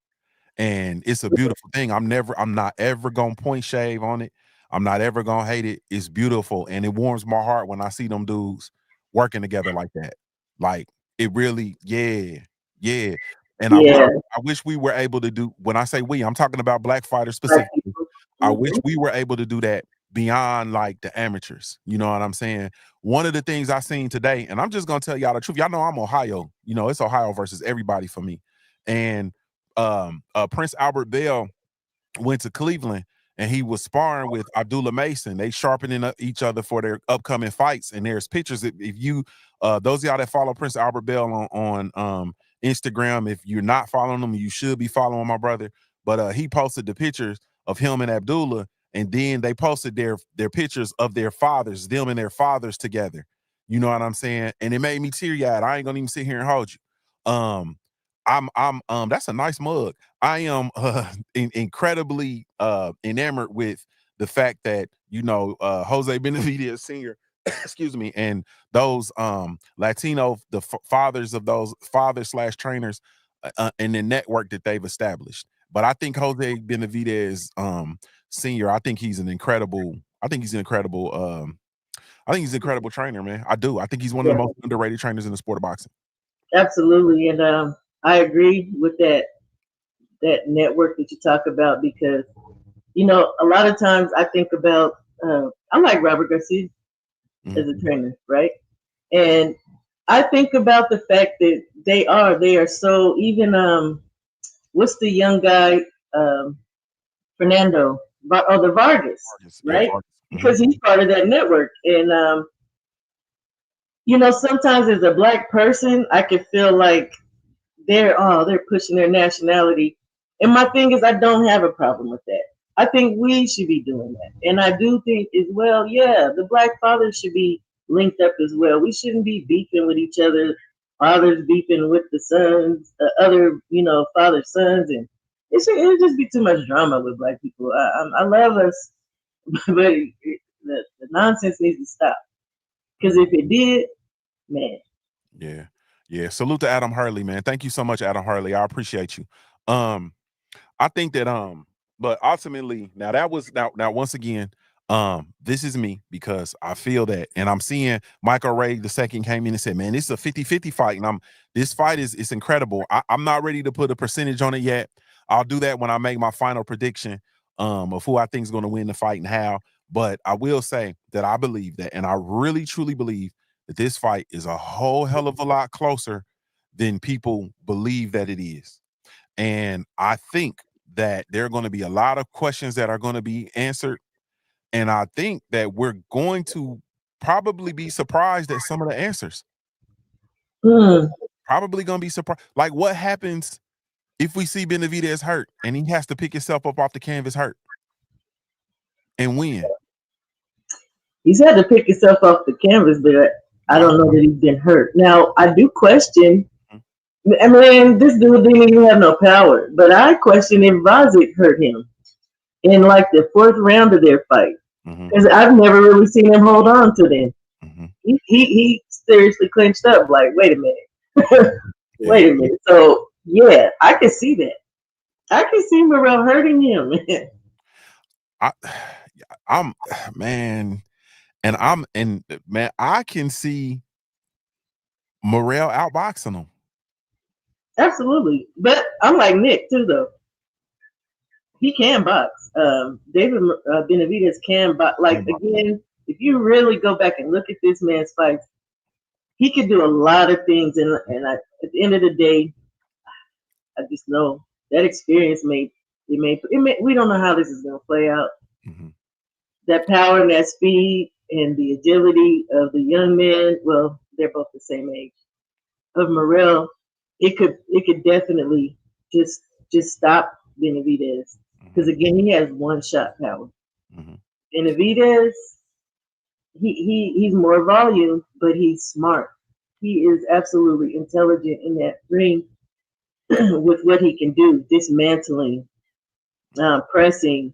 Speaker 2: and it's a beautiful thing. I'm not ever gonna point shave on it. I'm not ever gonna hate it. It's beautiful, and it warms my heart when I see them dudes working together like that. Like it really, yeah. And I wish we were able to do. When I say we, I'm talking about black fighters specifically. I wish we were able to do that beyond like the amateurs. You know what I'm saying? One of the things I seen today, and I'm just gonna tell y'all the truth. Y'all know I'm Ohio. It's Ohio versus everybody for me. And Prince Albert Bell went to Cleveland and he was sparring with Abdullah Mason. They sharpening up each other for their upcoming fights. And there's pictures. If you, those of y'all that follow Prince Albert Bell on Instagram, if you're not following him, you should be following my brother. But he posted the pictures of him and Abdullah, and then they posted their pictures of their fathers, them and their fathers together. You know what I'm saying? And it made me teary-eyed. I ain't gonna even sit here and hold you. That's a nice mug. I am incredibly enamored with the fact that Jose Benavidez Sr. excuse me, and those Latino fathers of those fathers / trainers and the network that they've established. But I think Jose Benavidez Sr. I think he's an incredible trainer, man. I do. I think he's one of the most underrated trainers in the sport of boxing.
Speaker 4: Absolutely, and I agree with that network that you talk about because a lot of times I think about I like Robert Garcia as a trainer, right? And I think about the fact that they are so even what's the young guy Fernando the Vargas, right? Because he's part of that network, and sometimes as a black person I can feel like they're pushing their nationality. And my thing is I don't have a problem with that. I think we should be doing that. And I do think as well, the black fathers should be linked up as well. We shouldn't be beefing with each other, fathers beefing with the sons, other, father's sons. And it would just be too much drama with black people. I love us, but the nonsense needs to stop. Because if it did, man.
Speaker 2: Yeah. Yeah, salute to Adam Hurley, man. Thank you so much, Adam Hurley. I appreciate you. I think that but ultimately, now that was now once again, this is me because I feel that, and I'm seeing Michael Ray the second came in and said, man, this is a 50-50 fight, and this fight is incredible. I'm not ready to put a percentage on it yet. I'll do that when I make my final prediction of who I think is going to win the fight and how. But I will say that I believe that, and I really truly believe that this fight is a whole hell of a lot closer than people believe that it is. And I think that there are going to be a lot of questions that are going to be answered. And I think that we're going to probably be surprised at some of the answers. Probably going to be surprised. Like, what happens if we see Benavidez hurt and he has to pick himself up off the canvas hurt and win?
Speaker 4: He's had to pick himself off the canvas, but I don't know that he's been hurt. Now, I do question. I mean, this dude didn't even have no power, but I question if Vazic hurt him in like the 4th round of their fight, because I've never really seen him hold on to them. He seriously clenched up. Like, wait a minute, wait a minute. So yeah, I can see that. I can see Morrell hurting him.
Speaker 2: I'm man, I can see Morrell outboxing him.
Speaker 4: Absolutely. But I'm like Nick too, though. He can box. David Benavidez can box. Like, again, if you really go back and look at this man's fights, he could do a lot of things. And at the end of the day, I just know that experience we don't know how this is going to play out. That power and that speed and the agility of the young man, well, they're both the same age, of Morrell, it could definitely just stop Benavidez, because again, he has one shot power. Benavidez, he's more volume, but he's smart. He is absolutely intelligent in that ring with what he can do, dismantling, pressing.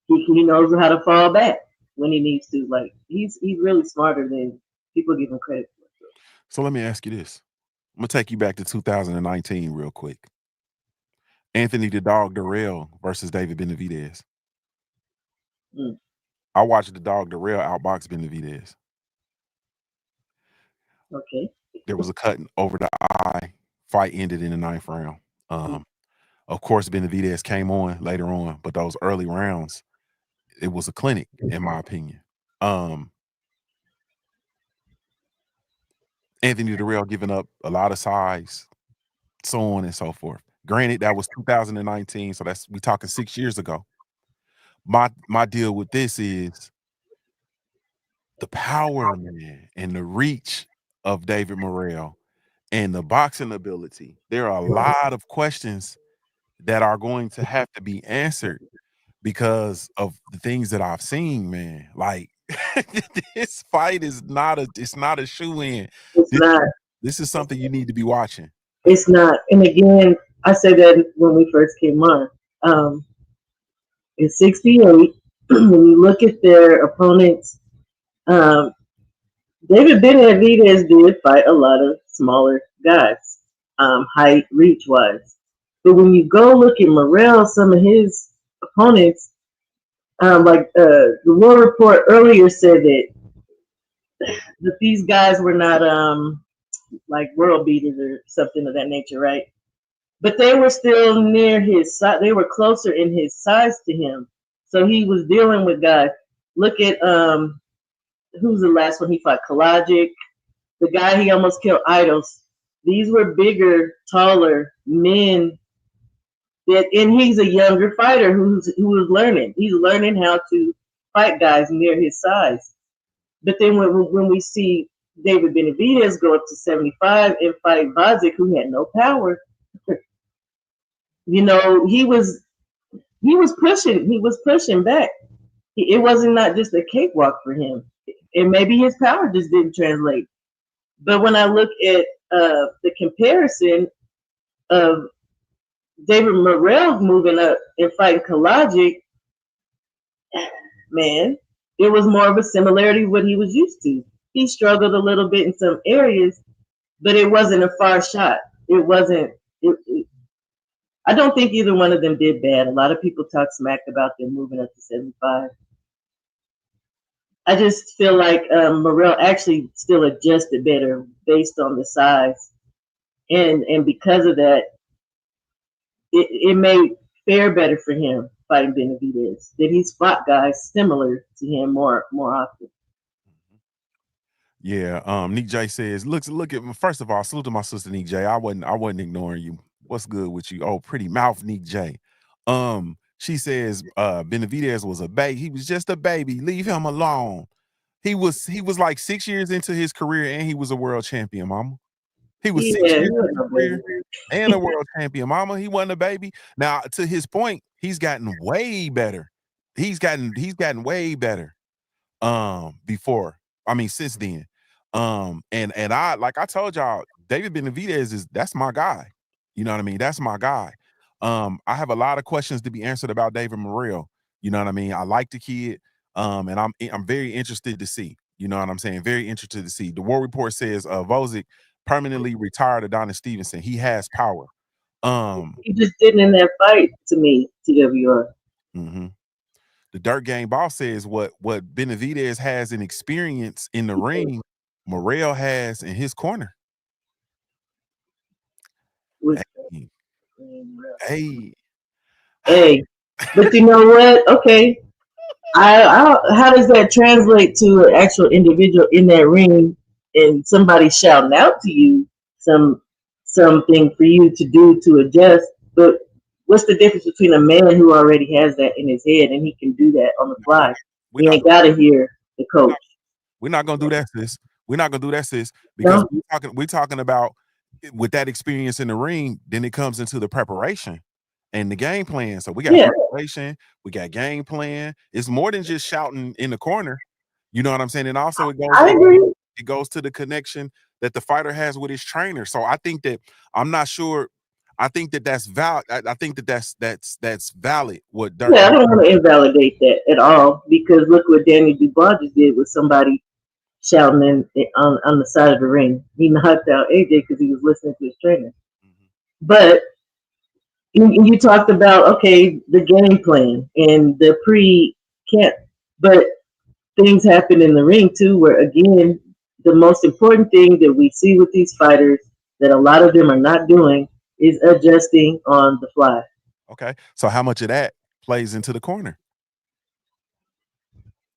Speaker 4: He knows how to fall back when he needs to. Like, he's really smarter than people give him credit for.
Speaker 2: So let me ask you this. I'm going to take you back to 2019 real quick. Anthony the Dog Durrell versus David Benavidez. I watched the Dog Durrell outbox Benavidez.
Speaker 4: Okay.
Speaker 2: There was a cut over the eye. Fight ended in the 9th round. Of course, Benavidez came on later on, but those early rounds, it was a clinic, in my opinion. Anthony Durrell giving up a lot of size, so on and so forth. Granted, that was 2019, so we talking 6 years ago. My deal with this is the power, man, and the reach of David Morrell and the boxing ability. There are a lot of questions that are going to have to be answered because of the things that I've seen, man. Like, this fight is not a shoe-in.
Speaker 4: It's not.
Speaker 2: This is something you need to be watching.
Speaker 4: It's not. And again, I said that when we first came on. In 68, when you look at their opponents, David Benavidez did fight a lot of smaller guys, height, reach-wise. But when you go look at Morrell, some of his opponents, the War Report earlier said that these guys were not like world beaters or something of that nature, right? But they were still near his size. They were closer in his size to him. So he was dealing with guys. Look at who's the last one he fought? Kalajic, the guy he almost killed, Idos. These were bigger, taller men. And he's a younger fighter who was learning. He's learning how to fight guys near his size. But then when we see David Benavidez go up to 75 and fight Vazic, who had no power, you know, he was pushing back. It wasn't not just a cakewalk for him. And maybe his power just didn't translate. But when I look at the comparison of David Morrell moving up and fighting Kalajic, man, it was more of a similarity to what he was used to. He struggled a little bit in some areas, but it wasn't a far shot. It wasn't. I don't think either one of them did bad. A lot of people talk smack about them moving up to 75. I just feel like Morrell actually still adjusted better based on the size, and because of that, it made fare better for him fighting Benavidez. That he's fought guys similar to him more often.
Speaker 2: Yeah, Nick J says, look at first of all, salute to my sister Nick J. I wasn't ignoring you. What's good with you? Oh, pretty mouth Nick J. She says Benavidez was a baby. He was just a baby. Leave him alone. He was like 6 years into his career and he was a world champion, mama. He was 6 years into his career and a world champion, mama. He wasn't a baby. Now, to his point, he's gotten way better. He's gotten way better. Since then. And I, like I told y'all, David Benavidez that's my guy. You know what I mean? That's my guy. I have a lot of questions to be answered about David Morrell. You know what I mean? I like the kid. And I'm very interested to see. You know what I'm saying? Very interested to see. The War Report says Vozick permanently retired Adonis Stevenson. He has power.
Speaker 4: He just didn't in that fight to me, TWR.
Speaker 2: The Dirt Game Boss says what Benavidez has in experience in the ring, Morrell has in his corner.
Speaker 4: Hey. But you know what? Okay. How does that translate to an actual individual in that ring and somebody shouting out to you something for you to do to adjust? But what's the difference between a man who already has that in his head and he can do that on the fly? We ain't got to hear the coach.
Speaker 2: We're not gonna do that, sis. We're not gonna do that, sis, because we're talking about with that experience in the ring. Then it comes into the preparation and the game plan. So we got preparation, we got game plan. It's more than just shouting in the corner. You know what I'm saying? And also it goes to the connection that the fighter has with his trainer. So I think that I'm not sure. I think that that's valid. I think that that's valid. What
Speaker 4: I don't want to invalidate that at all, because look what Danny Dubois just did with somebody shouting on the side of the ring. He knocked out AJ because he was listening to his trainer. But you talked about, okay, the game plan and the pre-camp, but things happen in the ring too, where again, the most important thing that we see with these fighters that a lot of them are not doing is adjusting on the fly.
Speaker 2: Okay, so how much of that plays into the corner?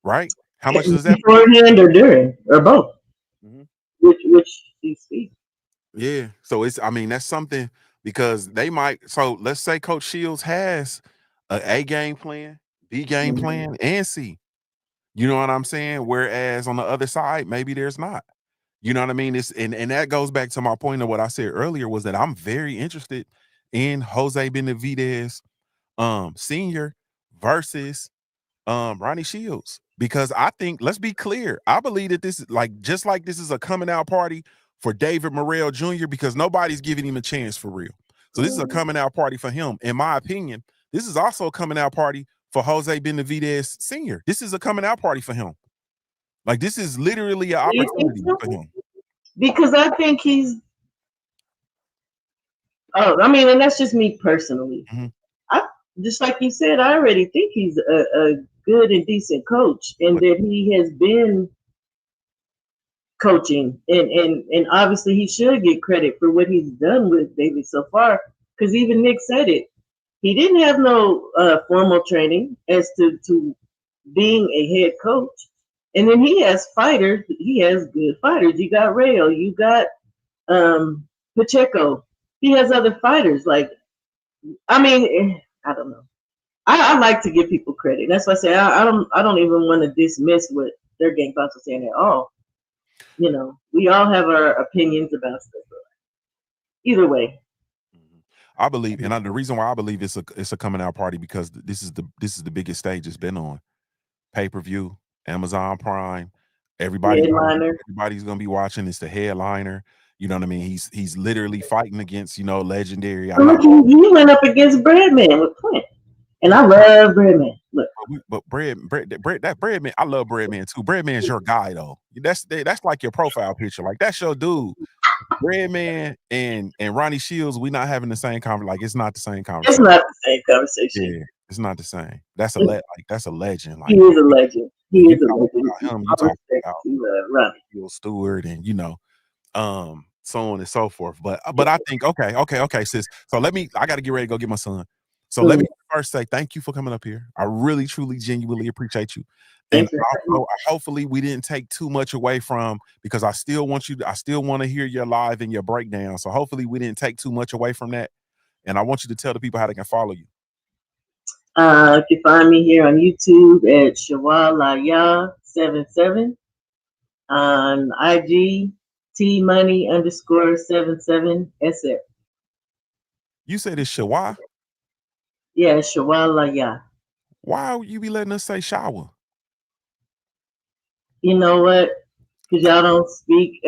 Speaker 2: Right? How much does that
Speaker 4: beforehand or during or both? Which you see?
Speaker 2: Yeah, so that's something, because they might. So let's say Coach Shields has a game plan, B game plan, and C. You know what I'm saying? Whereas on the other side, maybe there's not. You know what I mean? And that goes back to my point of what I said earlier, was that I'm very interested in Jose Benavidez Sr. versus Ronnie Shields, because I think, let's be clear, I believe that this is just like this is a coming out party for David Morrell Jr., because nobody's giving him a chance for real. So this is a coming out party for him. In my opinion, this is also a coming out party for Jose Benavidez Sr. This is a coming out party for him. Like, this is literally an opportunity for him.
Speaker 4: Because I think he's, and that's just me personally. Just like you said, I already think he's a good and decent coach, and that he has been coaching, and obviously he should get credit for what he's done with David so far, because even Nick said it. He didn't have no formal training as to being a head coach. And then he has fighters. He has good fighters. You got Rayo. You got Pacheco. He has other fighters. I don't know. I like to give people credit. That's why I say I don't even want to dismiss what their game boss are saying at all. You know, we all have our opinions about stuff. Either way.
Speaker 2: I believe, and the reason why I believe it's a coming out party, because this is the biggest stage it's been on. Pay-per-view, Amazon Prime, everybody's gonna be watching. It's the headliner. You know what I mean? He's literally fighting against, legendary.
Speaker 4: He went up against Breadman with Clint, and I love Breadman. Look,
Speaker 2: but Breadman, I love Breadman too. Breadman's your guy though. That's like your profile picture. Like, that's your dude. Redman and Ronnie Shields, we not having the same conversation. Like, it's not the same conversation.
Speaker 4: It's not the same conversation.
Speaker 2: Yeah, it's not the same. That's a that's a legend. Like,
Speaker 4: he is a legend. He is a legend.
Speaker 2: Him, you talk about
Speaker 4: Ronnie
Speaker 2: Will Stewart and so on and so forth. But I think okay, sis. So I got to get ready to go get my son. So let me first say thank you for coming up here. I really, truly, genuinely appreciate you. And also, hopefully we didn't take too much away from, because I still want to hear your live and your breakdown. So hopefully we didn't take too much away from that. And I want you to tell the people how they can follow you.
Speaker 4: You can find me here on YouTube at Shawalaya77, on IG T-Money_77SF.
Speaker 2: You said it's Shawa?
Speaker 4: Yeah, Shawalaya.
Speaker 2: Why would you be letting us say shower?
Speaker 4: You know what? Because y'all don't speak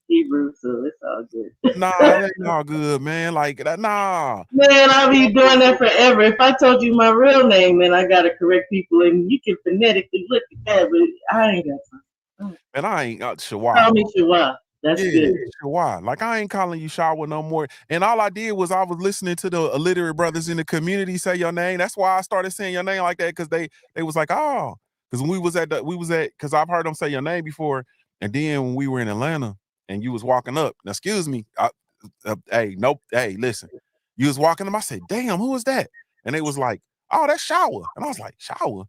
Speaker 4: Hebrew, so it's all good.
Speaker 2: Nah, that ain't all good, man. Like that, nah.
Speaker 4: Man, I'll be doing that forever. If I told you my real name, then I gotta correct people, and you can phonetically look at that, but I ain't got time.
Speaker 2: And I ain't Shawa.
Speaker 4: Call me Shawa. That's good.
Speaker 2: Shawa. Like, I ain't calling you Shawa no more. And all I did was I was listening to the illiterate brothers in the community say your name. That's why I started saying your name like that, because they was like, oh, because when we was at because I've heard them say your name before, and then when we were in Atlanta and you was walking up. Now, excuse me. Hey, listen. You was walking up. I said, damn, who is that? And they was like, oh, that's Shower. And I was like, Shower?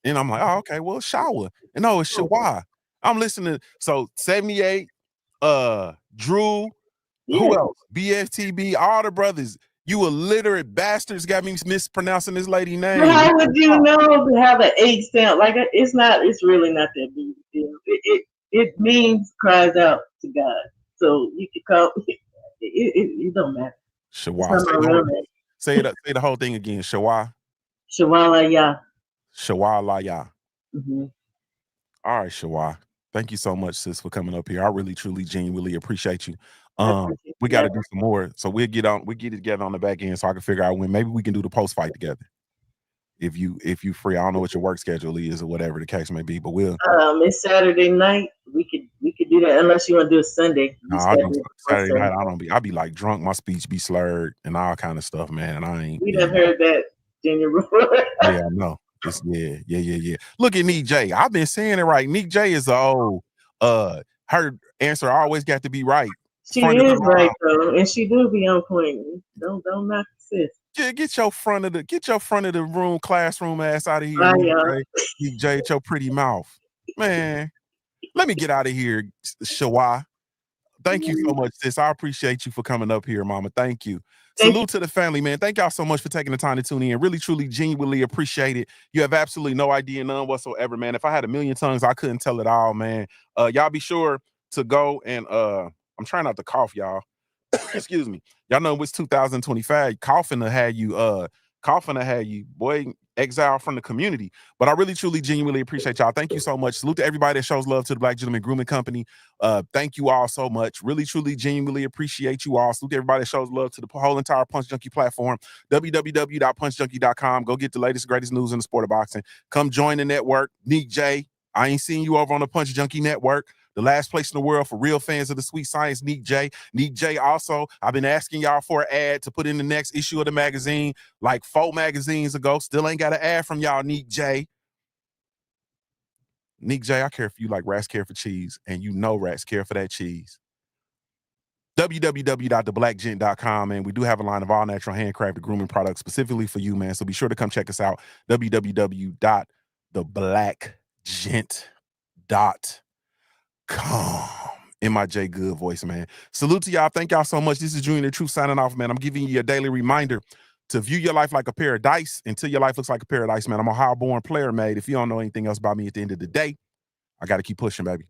Speaker 2: And I'm like, oh, okay, well, Shower. And no, it's Shawa. I'm listening. So 78, Drew, who else? BFTB, all the brothers. You illiterate bastards got me mispronouncing this lady name.
Speaker 4: How would you know how the H sound? Like, it's really not that big a deal. It means cries out to God. So you can call it don't matter.
Speaker 2: Shawa. Say the whole thing again. Shawa.
Speaker 4: Shawalaya.
Speaker 2: Shawalaya.
Speaker 4: Mm-hmm.
Speaker 2: All right, Shawa. Thank you so much, sis, for coming up here. I really, truly, genuinely appreciate you. We got to do some more. So we get it together on the back end so I can figure out when maybe we can do the post fight together. If you free, I don't know what your work schedule is or whatever the case may be, but we'll.
Speaker 4: It's Saturday night. We could do that unless you want to do a Sunday.
Speaker 2: No, I do Saturday night. I be like drunk. My speech be slurred and all kind of stuff, man. And I ain't.
Speaker 4: We done heard that, Junior.
Speaker 2: Yeah, I know. Yeah. Look at Nick J. I've been saying it right. Nick J is her answer always got to be right.
Speaker 4: She is right though, and she do be on point. Don't knock the sis.
Speaker 2: Yeah, get your front of the room, classroom ass out of here, Nick J, your pretty mouth, man. Let me get out of here, Shawa. Thank you so much, sis. I appreciate you for coming up here, mama. Thank you. Salute to the family, man. Thank y'all so much for taking the time to tune in. Really, truly, genuinely appreciate it. You have absolutely no idea, none whatsoever, man. If I had a million tongues, I couldn't tell it all, man. Y'all be sure to go and I'm trying not to cough, y'all. Excuse me. Y'all know it's 2025. Coughing to have you, boy, exile from the community. But I really, truly, genuinely appreciate y'all. Thank you so much. Salute to everybody that shows love to the Black Gentleman Grooming Company. Thank you all so much. Really, truly, genuinely appreciate you all. Salute to everybody that shows love to the whole entire Punch Junkie platform. www.punchjunkie.com. Go get the latest, greatest news in the sport of boxing. Come join the network. Nick J, I ain't seen you over on the Punch Junkie Network. The last place in the world for real fans of the sweet science, Nick J. Nick J also, I've been asking y'all for an ad to put in the next issue of the magazine like 4 magazines ago. Still ain't got an ad from y'all, Nick J. Nick J, I care for you like rats care for cheese, and you know rats care for that cheese. www.theblackgent.com, and we do have a line of all natural handcrafted grooming products specifically for you, man. So be sure to come check us out. www.theblackgent.com. In my J Good voice, man. Salute to y'all. Thank y'all so much. This is JuniorTheTruth signing off, man. I'm giving you a daily reminder to view your life like a paradise until your life looks like a paradise, man. I'm a high-born player, mate. If you don't know anything else about me at the end of the day, I got to keep pushing, baby.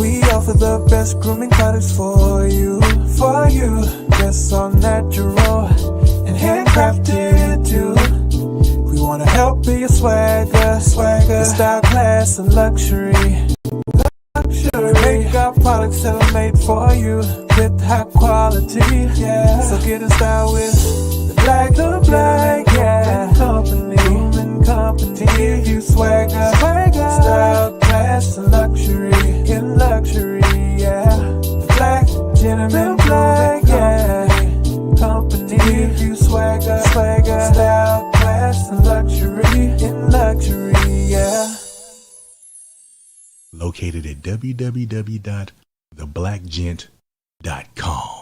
Speaker 5: We offer the best grooming products for you. Just so natural and handcrafted too. We wanna help be your swagger, style, class, and luxury. Make our products that are made for you with high quality. Yeah, so get in style with the Black Company. company. Give you swagger, style, class, and luxury. In luxury, yeah. The black gentleman, black, yeah. Company. Give you swagger, style, class, and luxury. In luxury, yeah.
Speaker 6: Located at www.theblackgent.com.